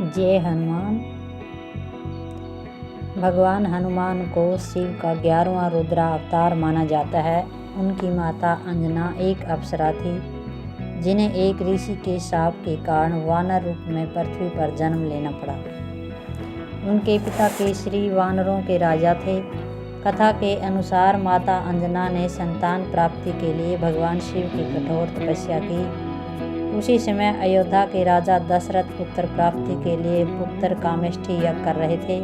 जय हनुमान। भगवान हनुमान को शिव का 11वां रुद्रा अवतार माना जाता है। उनकी माता अंजना एक अप्सरा थी, जिन्हें एक ऋषि के शाप के कारण वानर रूप में पृथ्वी पर जन्म लेना पड़ा। उनके पिता केसरी वानरों के राजा थे। कथा के अनुसार माता अंजना ने संतान प्राप्ति के लिए भगवान शिव की कठोर तपस्या की। उसी समय अयोध्या के राजा दशरथ पुत्र प्राप्ति के लिए पुत्र कामेष्ठी यज्ञ कर रहे थे।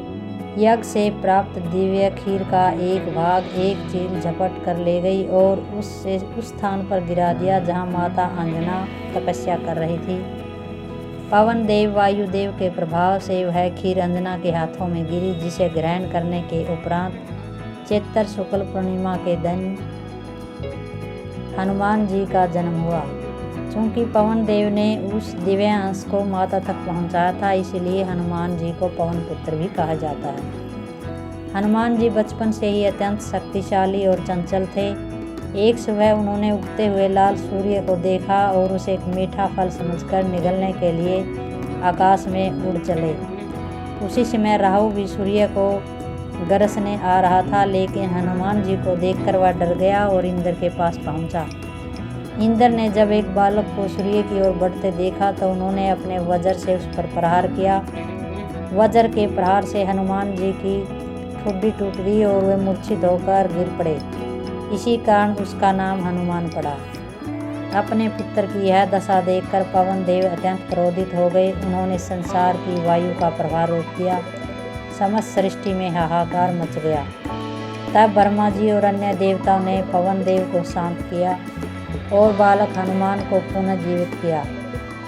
यज्ञ से प्राप्त दिव्य खीर का एक भाग एक चील झपट कर ले गई और उससे उस स्थान पर गिरा दिया जहां माता अंजना तपस्या कर रही थी। पवन देव वायुदेव के प्रभाव से वह खीर अंजना के हाथों में गिरी, जिसे ग्रहण करने के उपरांत चैत्र शुक्ल पूर्णिमा के दिन हनुमान जी का जन्म हुआ। चूँकि पवन देव ने उस दिव्य अंश को माता तक पहुंचाया था, इसलिए हनुमान जी को पवन पुत्र भी कहा जाता है। हनुमान जी बचपन से ही अत्यंत शक्तिशाली और चंचल थे। एक सुबह उन्होंने उगते हुए लाल सूर्य को देखा और उसे एक मीठा फल समझकर निगलने के लिए आकाश में उड़ चले। उसी समय राहु भी सूर्य को गरसने आ रहा था, लेकिन हनुमान जी को देखकर वह डर गया और इंद्र के पास पहुंचा। इंद्र ने जब एक बालक को सूर्य की ओर बढ़ते देखा तो उन्होंने अपने वज्र से उस पर प्रहार किया। वज्र के प्रहार से हनुमान जी की ठुड्डी टूट गई और वे मूर्छित होकर गिर पड़े। इसी कारण उसका नाम हनुमान पड़ा। अपने पुत्र की यह दशा देखकर पवन देव अत्यंत क्रोधित हो गए। उन्होंने संसार की वायु का प्रभार रोक दिया। समस्त सृष्टि में हाहाकार मच गया। तब ब्रह्मा जी और अन्य देवताओं ने पवन देव को शांत किया और बालक हनुमान को पुनः जीवित किया।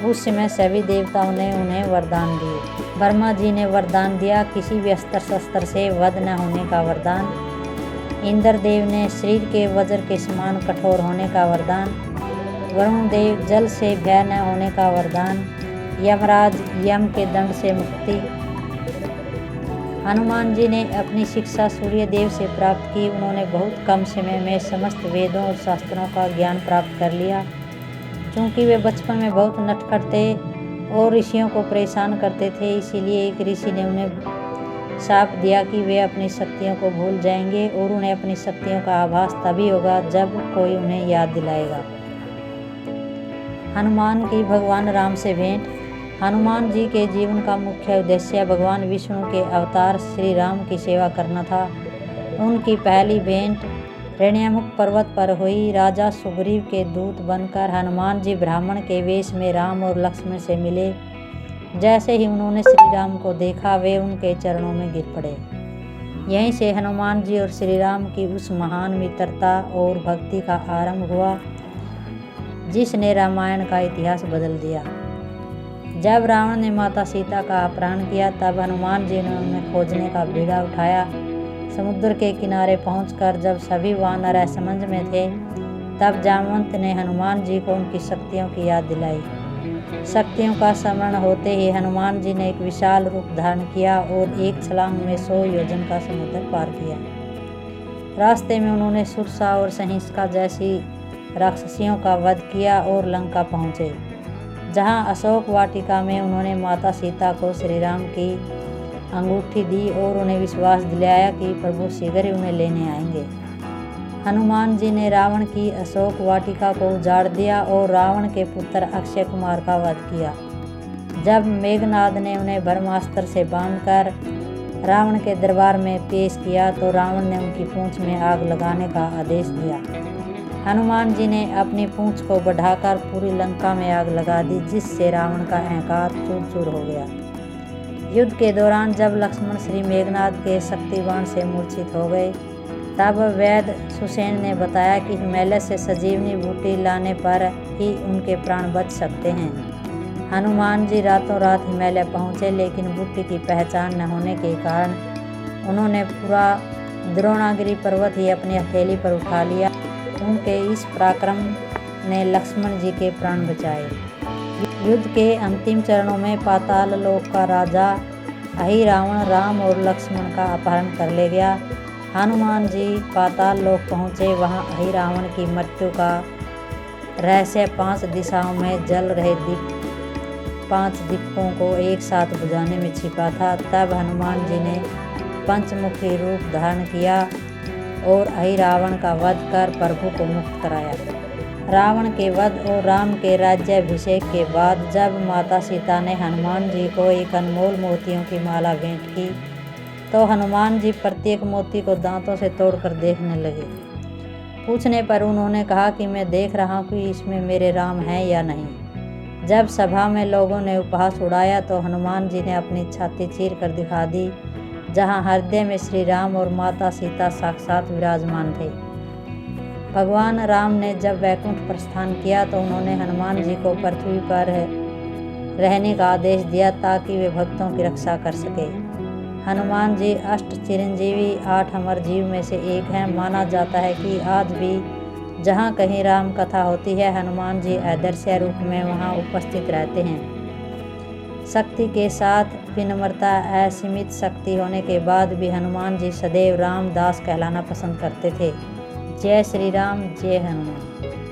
उस समय सभी देवताओं ने उन्हें वरदान दिए। ब्रह्मा जी ने वरदान दिया, किसी भी अस्त्र शस्त्र से वध न होने का वरदान। इंद्र देव ने शरीर के वज्र के समान कठोर होने का वरदान। वरुण देव जल से भय न होने का वरदान। यमराज यम के दंड से मुक्ति। हनुमान जी ने अपनी शिक्षा सूर्य देव से प्राप्त की। उन्होंने बहुत कम समय में समस्त वेदों और शास्त्रों का ज्ञान प्राप्त कर लिया। चूँकि वे बचपन में बहुत नटखट थे और ऋषियों को परेशान करते थे, इसीलिए एक ऋषि ने उन्हें शाप दिया कि वे अपनी शक्तियों को भूल जाएंगे और उन्हें अपनी शक्तियों का आभास तभी होगा जब कोई उन्हें याद दिलाएगा। हनुमान की भगवान राम से भेंट। हनुमान जी के जीवन का मुख्य उद्देश्य भगवान विष्णु के अवतार श्री राम की सेवा करना था। उनकी पहली भेंट रण्यमुख पर्वत पर हुई। राजा सुग्रीव के दूत बनकर हनुमान जी ब्राह्मण के वेश में राम और लक्ष्मण से मिले। जैसे ही उन्होंने श्री राम को देखा, वे उनके चरणों में गिर पड़े। यहीं से हनुमान जी और श्री राम की उस महान मित्रता और भक्ति का आरंभ हुआ, जिसने रामायण का इतिहास बदल दिया। जब रावण ने माता सीता का अपहरण किया, तब हनुमान जी ने उन्हें खोजने का बीड़ा उठाया। समुद्र के किनारे पहुंचकर जब सभी वानर असमंज में थे, तब जामवंत ने हनुमान जी को उनकी शक्तियों की याद दिलाई। शक्तियों का स्मरण होते ही हनुमान जी ने एक विशाल रूप धारण किया और एक छलांग में 100 योजन का समुद्र पार किया। रास्ते में उन्होंने सुरसा और सहिंसका जैसी राक्षसियों का वध किया और लंका पहुँचे, जहां अशोक वाटिका में उन्होंने माता सीता को श्री राम की अंगूठी दी और उन्हें विश्वास दिलाया कि प्रभु शीघ्र ही उन्हें लेने आएंगे। हनुमान जी ने रावण की अशोक वाटिका को उजाड़ दिया और रावण के पुत्र अक्षय कुमार का वध किया। जब मेघनाद ने उन्हें ब्रह्मास्त्र से बांधकर रावण के दरबार में पेश किया, तो रावण ने उनकी पूंछ में आग लगाने का आदेश दिया। हनुमान जी ने अपनी पूंछ को बढ़ाकर पूरी लंका में आग लगा दी, जिससे रावण का अहंकार चूर चूर हो गया। युद्ध के दौरान जब लक्ष्मण श्री मेघनाद के शक्तिबाण से मूर्छित हो गए, तब वैद्य सुसेन ने बताया कि हिमालय से संजीवनी बूटी लाने पर ही उनके प्राण बच सकते हैं। हनुमान जी रातों रात हिमालय पहुँचे, लेकिन बूटी की पहचान न होने के कारण उन्होंने पूरा द्रोणागिरी पर्वत ही अपनी हथेली पर उठा लिया। उनके इस पराक्रम ने लक्ष्मण जी के प्राण बचाए। युद्ध के अंतिम चरणों में पाताल लोक का राजा अहिरावण राम और लक्ष्मण का अपहरण कर ले गया। हनुमान जी पाताल लोक पहुँचे। वहां अहिरावण की मृत्यु का रहस्य 5 दिशाओं में जल रहे दीप 5 दीपकों को एक साथ बुझाने में छिपा था। तब हनुमान जी ने पंचमुखी रूप धारण किया और अहिरावण का वध कर प्रभु को मुक्त कराया। रावण के वध और राम के राज्याभिषेक के बाद जब माता सीता ने हनुमान जी को एक अनमोल मोतियों की माला भेंट की तो हनुमान जी प्रत्येक मोती को दांतों से तोड़कर देखने लगे। पूछने पर उन्होंने कहा कि मैं देख रहा हूँ कि इसमें मेरे राम हैं या नहीं। जब सभा में लोगों ने उपहास उड़ाया तो हनुमान जी ने अपनी छाती चीर कर दिखा दी, जहाँ हृदय में श्री राम और माता सीता साक्षात विराजमान थे। भगवान राम ने जब वैकुंठ प्रस्थान किया तो उन्होंने हनुमान जी को पृथ्वी पर रहने का आदेश दिया ताकि वे भक्तों की रक्षा कर सके। हनुमान जी अष्ट चिरंजीवी 8 अमर जीव में से एक हैं। माना जाता है कि आज भी जहाँ कहीं राम कथा होती है, हनुमान जी अदृश्य रूप में वहाँ उपस्थित रहते हैं। शक्ति के साथ विनम्रता, असीमित शक्ति होने के बाद भी हनुमान जी सदैव रामदास कहलाना पसंद करते थे। जय श्री राम, जय हनुमान।